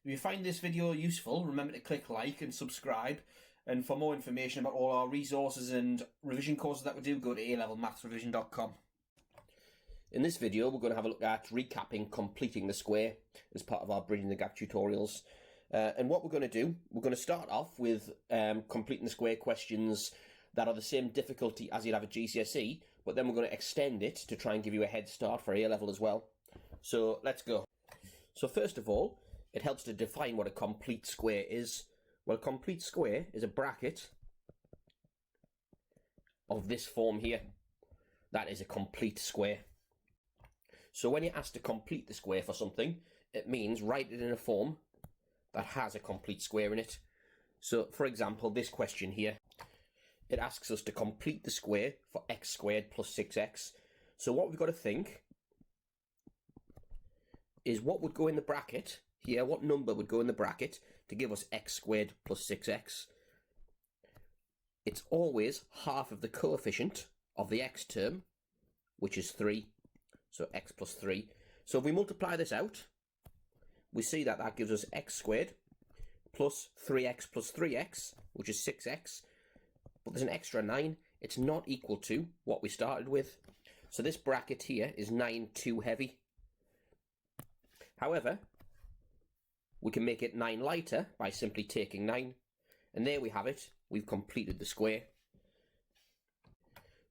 If you find this video useful, remember to click like and subscribe. And for more information about all our resources and revision courses that we do, go to alevelmathsrevision.com. In this video, we're going to have a look at recapping completing the square as part of our Bridging the Gap tutorials. And what we're going to do, we're going to start off with completing the square questions that are the same difficulty as you'd have at GCSE, but then we're going to extend it to try and give you a head start for A-level as well. So let's go. So first of all, it helps to define what a complete square is. Well, a complete square is a bracket of this form here. That is a complete square. So when you're asked to complete the square for something, it means write it in a form that has a complete square in it. So, for example, this question here, it asks us to complete the square for x squared plus 6x. So what we've got to think is what would go in the bracket here, what number would go in the bracket to give us x squared plus 6x. It's always half of the coefficient of the x term, which is 3. So x plus 3. So if we multiply this out, we see that that gives us x squared plus 3x plus 3x, which is 6x. But there's an extra 9. It's not equal to what we started with. So this bracket here is 9 too heavy. However, we can make it 9 lighter by simply taking 9. And there we have it. We've completed the square.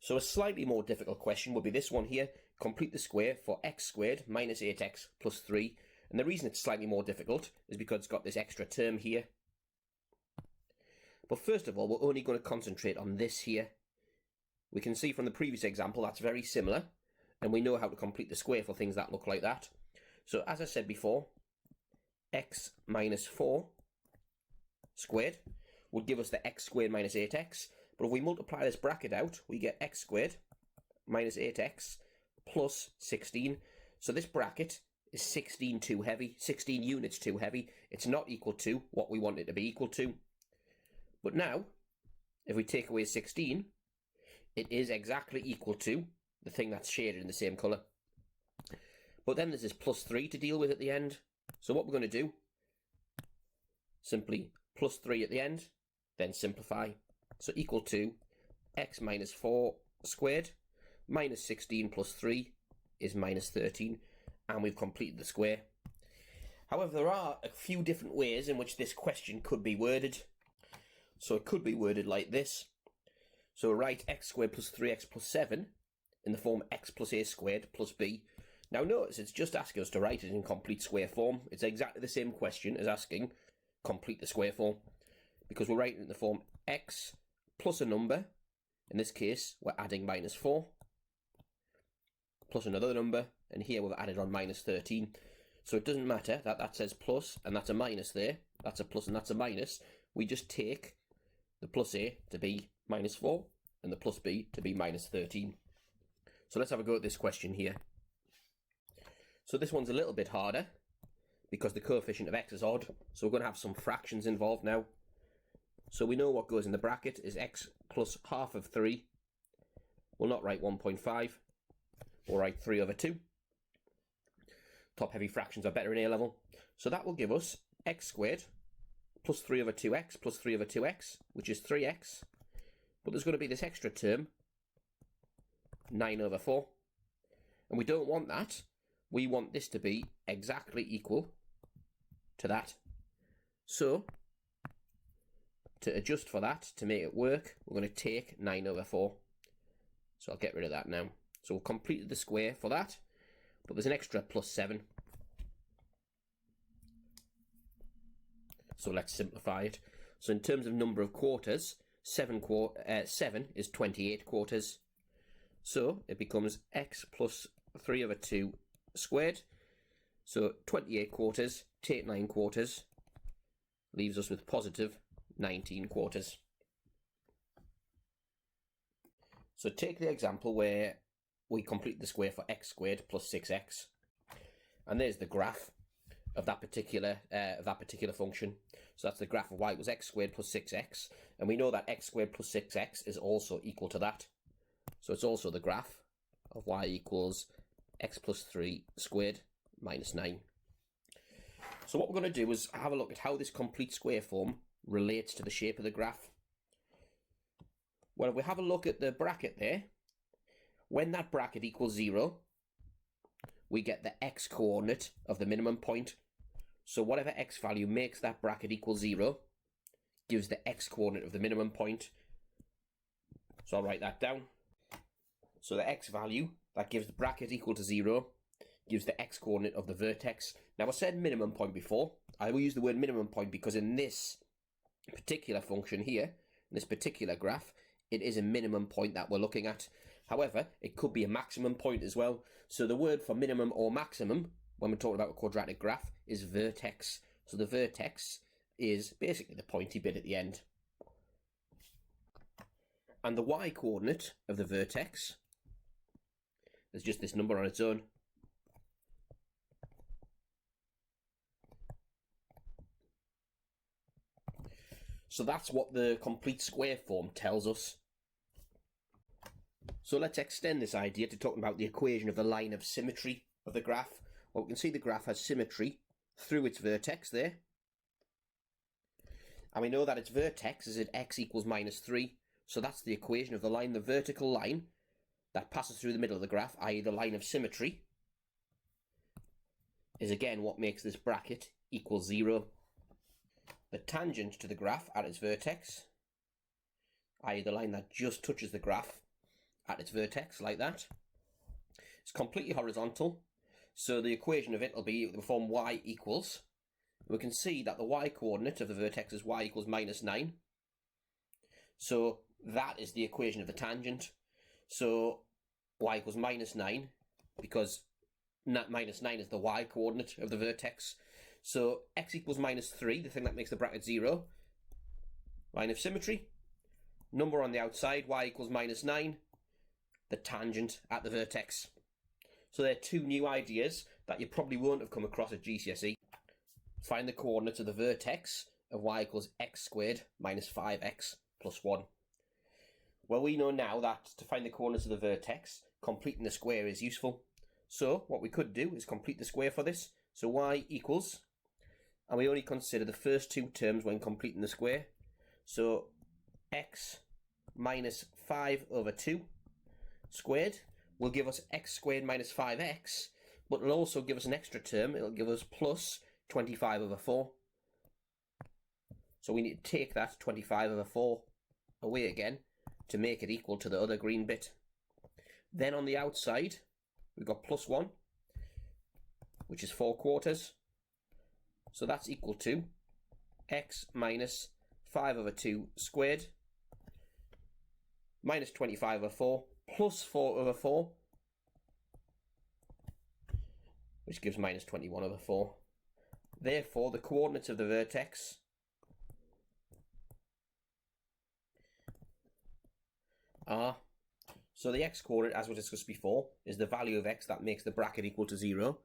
So a slightly more difficult question would be this one here. Complete the square for x squared minus 8x plus 3. And the reason it's slightly more difficult is because it's got this extra term here. But first of all, we're only going to concentrate on this here. We can see from the previous example that's very similar. And we know how to complete the square for things that look like that. So as I said before, x minus 4 squared would give us the x squared minus 8x. But if we multiply this bracket out, we get x squared minus 8x plus 16. So this bracket is 16 too heavy, 16 units too heavy. It's not equal to what we want it to be equal to. But now, if we take away 16, it is exactly equal to the thing that's shaded in the same colour. But then there's this plus 3 to deal with at the end. So what we're going to do, simply plus 3 at the end, then simplify. So equal to x minus 4 squared minus 16 plus 3 is minus 13. And we've completed the square. However, there are a few different ways in which this question could be worded. So it could be worded like this. So write x squared plus 3x plus 7 in the form x plus a squared plus b. Now notice it's just asking us to write it in complete square form. It's exactly the same question as asking complete the square form. Because we're writing it in the form x plus a number. In this case, we're adding minus 4. Plus another number. And here we've added on minus 13. So it doesn't matter that that says plus and that's a minus there. That's a plus and that's a minus. We just take the plus a to be minus 4 and the plus b to be minus 13. So let's have a go at this question here. So this one's a little bit harder because the coefficient of x is odd. So we're going to have some fractions involved now. So we know what goes in the bracket is x plus half of 3. We'll not write 1.5. We'll write 3 over 2. Top heavy fractions are better in A-level. So that will give us x squared plus 3 over 2x plus 3 over 2x, which is 3x. But there's going to be this extra term, 9 over 4. And we don't want that. We want this to be exactly equal to that. So, to adjust for that, to make it work, we're going to take 9 over 4. So I'll get rid of that now. So we've completed the square for that. But there's an extra plus 7. So let's simplify it. So in terms of number of quarters, 7 is 28 quarters. So it becomes x plus 3 over 2 squared. So 28 quarters, take 9 quarters, leaves us with positive 19 quarters. So take the example where we complete the square for x squared plus 6x. And there's the graph of that particular function. So that's the graph of y equals x squared plus 6x. And we know that x squared plus 6x is also equal to that. So it's also the graph of y equals x plus 3 squared minus 9. So what we're going to do is have a look at how this complete square form relates to the shape of the graph. Well, if we have a look at the bracket there, when that bracket equals 0, we get the x coordinate of the minimum point. So whatever x value makes that bracket equal 0 gives the x coordinate of the minimum point. So I'll write that down. So the x value that gives the bracket equal to 0 gives the x coordinate of the vertex. Now I said minimum point before. I will use the word minimum point because in this particular function here, in this particular graph, it is a minimum point that we're looking at. However, it could be a maximum point as well. So the word for minimum or maximum, when we're talking about a quadratic graph, is vertex. So the vertex is basically the pointy bit at the end. And the y coordinate of the vertex is just this number on its own. So that's what the complete square form tells us. So let's extend this idea to talking about the equation of the line of symmetry of the graph. Well, we can see the graph has symmetry through its vertex there. And we know that its vertex is at x equals minus 3. So that's the equation of the line, the vertical line that passes through the middle of the graph, i.e. the line of symmetry, is again what makes this bracket equal 0. The tangent to the graph at its vertex, i.e. the line that just touches the graph at its vertex, like that, it's completely horizontal. So the equation of it will be the form y equals. We can see that the y coordinate of the vertex is y equals minus 9. So that is the equation of the tangent. So y equals minus 9, because minus 9 is the y coordinate of the vertex. So x equals minus 3, the thing that makes the bracket 0. Line of symmetry. Number on the outside, y equals minus 9. The tangent at the vertex. So there are two new ideas that you probably won't have come across at GCSE. Find the coordinates of the vertex of y equals x squared minus 5x plus 1. Well, we know now that to find the coordinates of the vertex, completing the square is useful. So what we could do is complete the square for this. So y equals, and we only consider the first two terms when completing the square. So x minus 5 over 2 squared will give us x squared minus 5x, but it'll also give us an extra term. It'll give us plus 25 over 4. So we need to take that 25 over 4 away again to make it equal to the other green bit. Then on the outside, we've got plus 1, which is 4 quarters. So that's equal to x minus 5 over 2 squared minus 25 over 4 plus 4 over 4, which gives minus 21 over 4. Therefore, the coordinates of the vertex are, so the x coordinate, as we discussed before, is the value of x that makes the bracket equal to 0.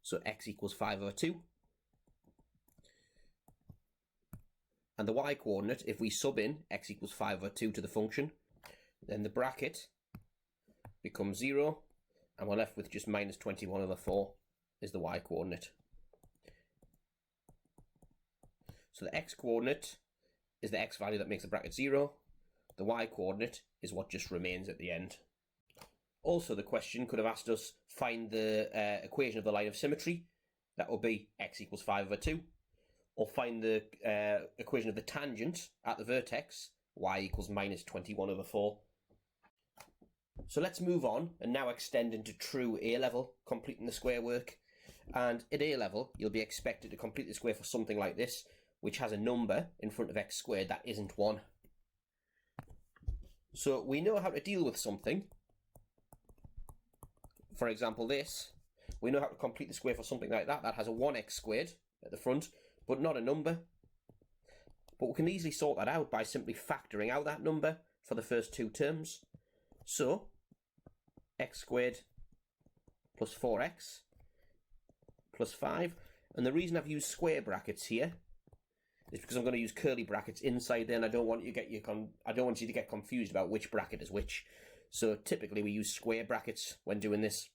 So x equals 5 over 2. And the y coordinate, if we sub in x equals 5 over 2 to the function, then the bracket becomes 0, and we're left with just minus 21 over 4 is the y coordinate. So the x coordinate is the x value that makes the bracket 0. The y coordinate is what just remains at the end. Also, the question could have asked us find the equation of the line of symmetry. That will be x equals 5 over 2. Or find the equation of the tangent at the vertex, y equals minus 21 over 4. So let's move on and now extend into true A-level, completing the square work. And at A-level, you'll be expected to complete the square for something like this, which has a number in front of x squared that isn't 1. So we know how to deal with something. For example, this. We know how to complete the square for something like that. That has a 1x squared at the front, but not a number. But we can easily sort that out by simply factoring out that number for the first two terms. So, x squared plus 4x plus 5. And the reason I've used square brackets here is because I'm going to use curly brackets inside there, and I don't want you to get confused about which bracket is which. So typically we use square brackets when doing this.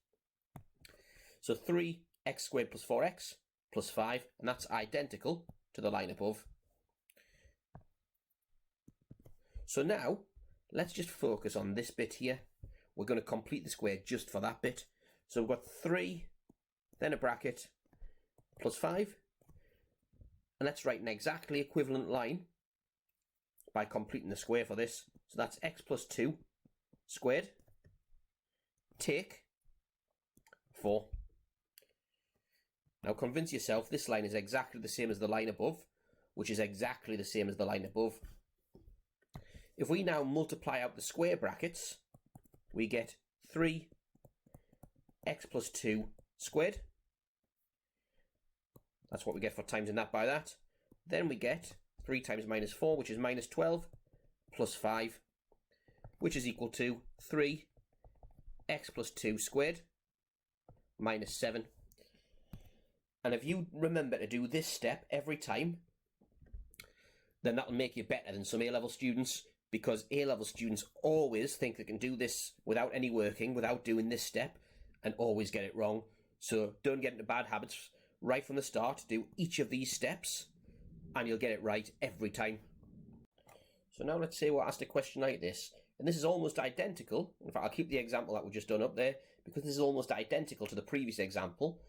So 3x squared plus 4x plus 5, and that's identical to the line above. So now, let's just focus on this bit here. We're going to complete the square just for that bit. So we've got 3, then a bracket, plus 5. And let's write an exactly equivalent line by completing the square for this. So that's x plus 2 squared, take 4. Now convince yourself this line is exactly the same as the line above, which is exactly the same as the line above. If we now multiply out the square brackets, we get 3 x plus 2 squared. That's what we get for timesing that by that. Then we get 3 times minus 4, which is minus 12, plus 5, which is equal to 3 x plus 2 squared minus 7. And if you remember to do this step every time, then that'll make you better than some A-level students, because A-level students always think they can do this without any working, without doing this step, and always get it wrong. So don't get into bad habits. Right from the start, do each of these steps, and you'll get it right every time. So now let's say we're asked a question like this, and this is almost identical. In fact, I'll keep the example that we've just done up there, because this is almost identical to the previous example,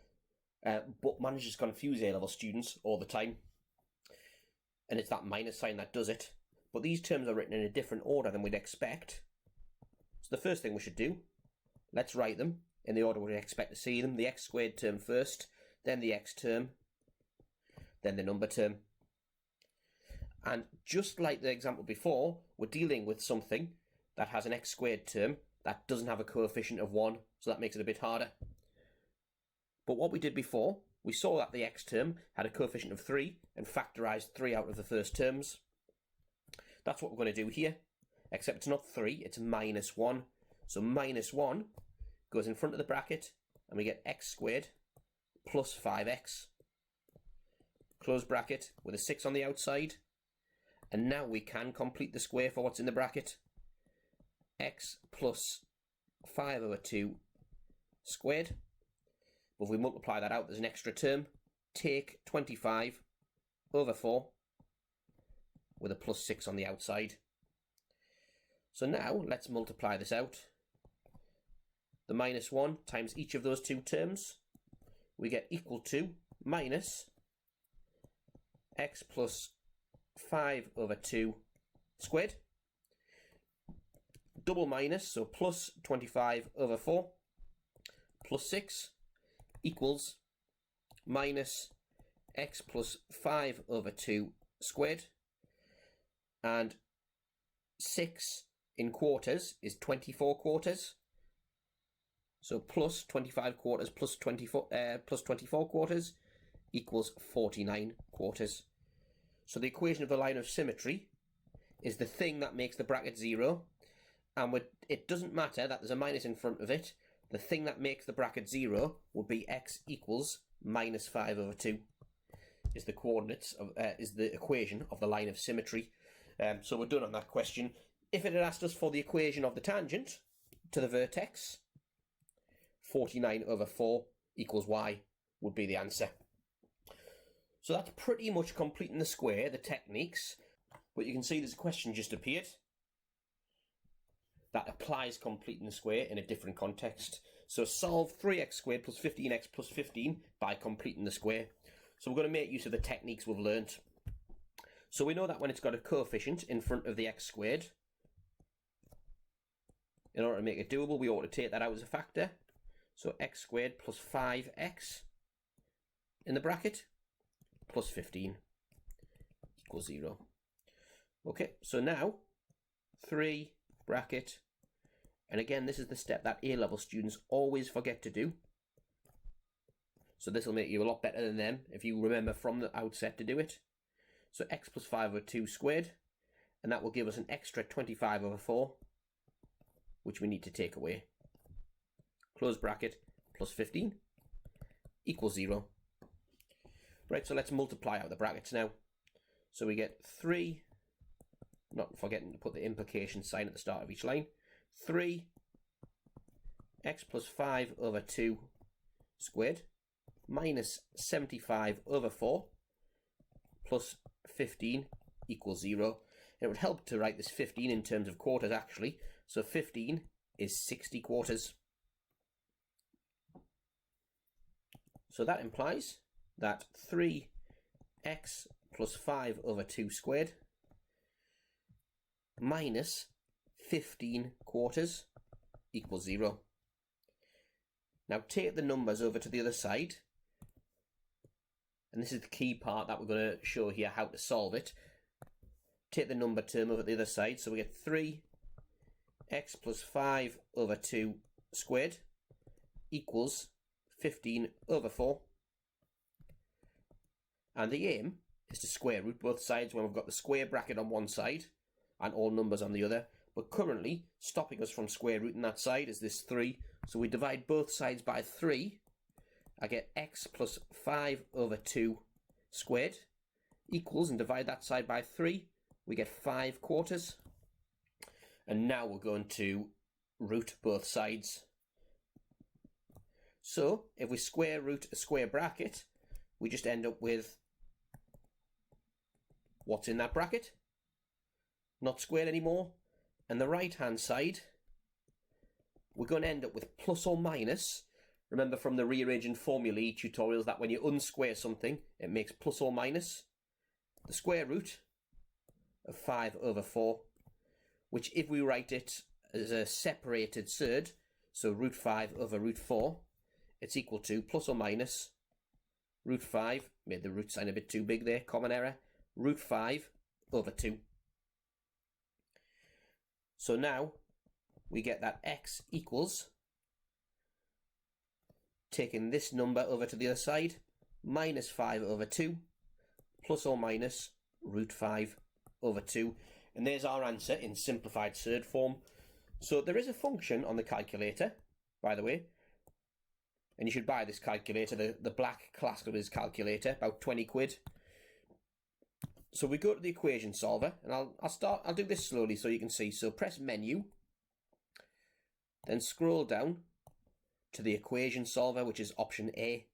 but manages to confuse A-level students all the time. And it's that minus sign that does it. But these terms are written in a different order than we'd expect. So the first thing we should do, let's write them in the order we'd expect to see them. The x squared term first, then the x term, then the number term. And just like the example before, we're dealing with something that has an x squared term that doesn't have a coefficient of 1, so that makes it a bit harder. But what we did before, we saw that the x term had a coefficient of 3 and factorised 3 out of the first terms. That's what we're going to do here, except it's not 3, it's minus 1. So minus 1 goes in front of the bracket, and we get x squared plus 5x, close bracket with a 6 on the outside, and now we can complete the square for what's in the bracket. X plus 5 over 2 squared, but if we multiply that out, there's an extra term, take 25 over 4 with a plus 6 on the outside. So now let's multiply this out. The minus 1 times each of those two terms, we get equal to minus x plus 5 over 2 squared. Double minus, so plus 25 over 4 plus 6 equals minus x plus 5 over 2 squared. And 6 in quarters is 24 quarters. So plus 25 quarters plus 24 quarters equals 49 quarters. So the equation of the line of symmetry is the thing that makes the bracket 0. And it doesn't matter that there's a minus in front of it. The thing that makes the bracket 0 would be x equals minus 5 over 2. Is the coordinates of is the equation of the line of symmetry. So we're done on that question. If it had asked us for the equation of the tangent to the vertex, 49 over 4 equals y would be the answer. So that's pretty much completing the square, the techniques. But you can see there's a question just appeared that applies completing the square in a different context. So solve 3x squared plus 15x plus 15 by completing the square. So we're going to make use of the techniques we've learnt. So we know that when it's got a coefficient in front of the x squared, in order to make it doable, we ought to take that out as a factor. So x squared plus 5x in the bracket plus 15 equals 0. Okay, so now 3 bracket, and again this is the step that A-level students always forget to do. So this will make you a lot better than them if you remember from the outset to do it. So x plus 5 over 2 squared, and that will give us an extra 25 over 4, which we need to take away. Close bracket plus 15 equals 0. Right, so let's multiply out the brackets now. So we get 3, not forgetting to put the implication sign at the start of each line, 3 x plus 5 over 2 squared minus 75 over 4 plus 15 equals 0. And it would help to write this 15 in terms of quarters actually. So 15 is 60 quarters. So that implies that 3x plus 5 over 2 squared minus 15 quarters equals 0. Now take the numbers over to the other side, and this is the key part that we're going to show here how to solve it. Take the number term over to the other side, so we get 3x plus 5 over 2 squared equals 15 over 4. And the aim is to square root both sides when we've got the square bracket on one side and all numbers on the other. But currently, stopping us from square rooting that side is this 3. So we divide both sides by 3. I get x plus 5 over 2 squared equals, and divide that side by 3. We get 5 quarters. And now we're going to root both sides. So if we square root a square bracket, we just end up with what's in that bracket. Not squared anymore. And the right hand side, we're going to end up with plus or minus. Remember from the rearranging formulae tutorials that when you unsquare something, it makes plus or minus the square root of 5 over 4, which if we write it as a separated surd, so root 5 over root 4, it's equal to plus or minus root 5, made the root sign a bit too big there, common error, root 5 over 2. So now we get that x equals, taking this number over to the other side, minus 5 over 2, plus or minus root 5 over 2. And there's our answer in simplified surd form. So there is a function on the calculator, by the way, and you should buy this calculator, the black classical calculator, about 20 quid. So we go to the equation solver, and I'll do this slowly so you can see. So press menu, then scroll down to the equation solver, which is option A.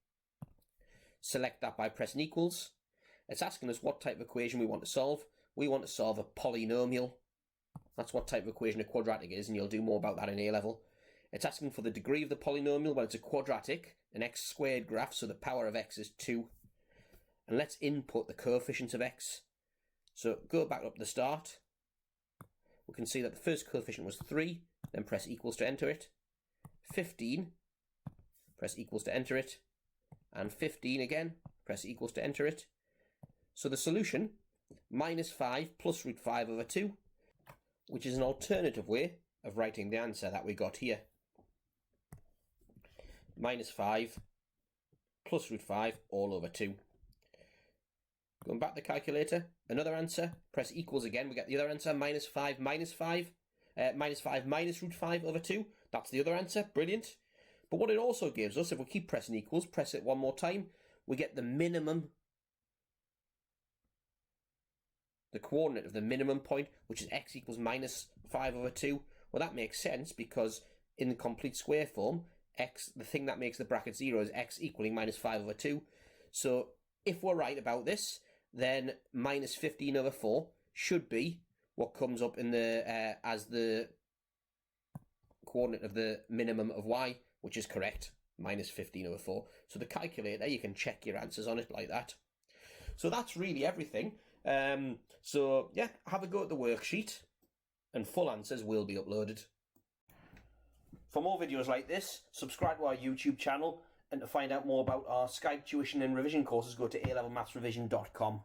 Select that by pressing equals. It's asking us what type of equation we want to solve. We want to solve a polynomial. That's what type of equation a quadratic is, and you'll do more about that in A level. It's asking for the degree of the polynomial. Well, it's a quadratic, an x squared graph, so the power of x is 2. And let's input the coefficients of x. So go back up to the start. We can see that the first coefficient was 3, then press equals to enter it. 15, press equals to enter it. And 15 again, press equals to enter it. So the solution, minus 5 plus root 5 over 2, which is an alternative way of writing the answer that we got here. Minus 5 plus root 5 all over 2. Going back to the calculator, another answer, press equals again, we get the other answer, minus 5 minus 5, minus 5 minus root 5 over 2, that's the other answer, brilliant. But what it also gives us, if we keep pressing equals, press it one more time, we get the minimum, the coordinate of the minimum point, which is x equals minus 5 over 2. Well, that makes sense because in the complete square form, x, the thing that makes the bracket 0 is x equaling minus 5 over 2. So if we're right about this, then minus 15 over 4 should be what comes up in the as the coordinate of the minimum of y, which is correct, minus 15 over 4. So the calculator, you can check your answers on it like that. So that's really everything. So yeah, have a go at the worksheet, and full answers will be uploaded. For more videos like this, subscribe to our YouTube channel, and to find out more about our Skype tuition and revision courses, go to alevelmathsrevision.com.